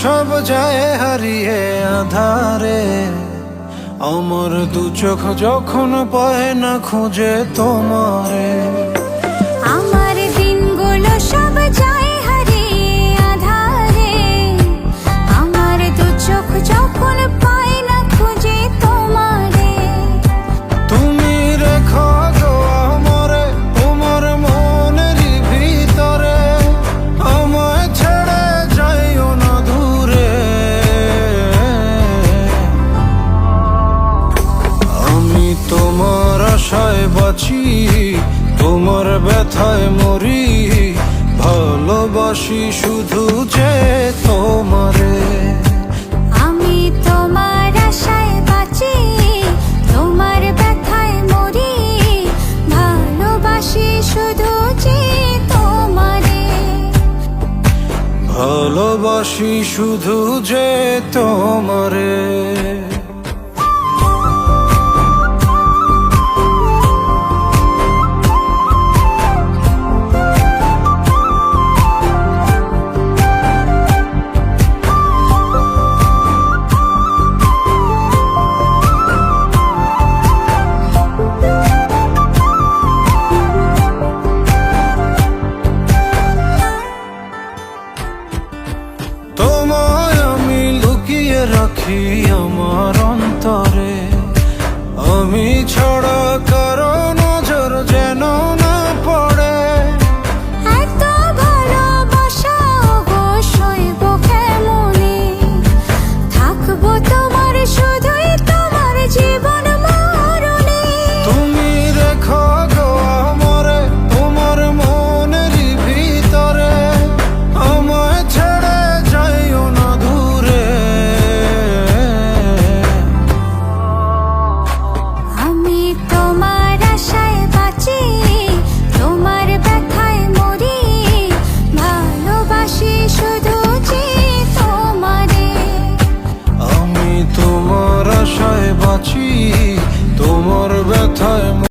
সব যায় হারিয়ে আধারে, আমার দু চোখ যখন পায় না খুঁজে তোমারে। আমার দিনগুলো সব যায় হারিয়ে আধারে, আমার দু চোখ যখন পায় না খুঁজে তোমারে। তুমি রেখো গো আমরে তোমার মনেরই ভিতরে, আমায় ছেড়ে যাইও না দূরে। আমি তোমার আশায় বাঁচি, তোমার ব্যথায় মরি, ভালোবাসি শুধু যে তোমারে। আমি তোমার আশায় বাঁচি, তোমার ব্যথায় মরি, ভালোবাসি শুধু যে তোমারে। ভালোবাসি শুধু যে তোমারে। তোমায় আমি লুকিয়ে রাখি আমার অন্তরে, আমি ছাড়া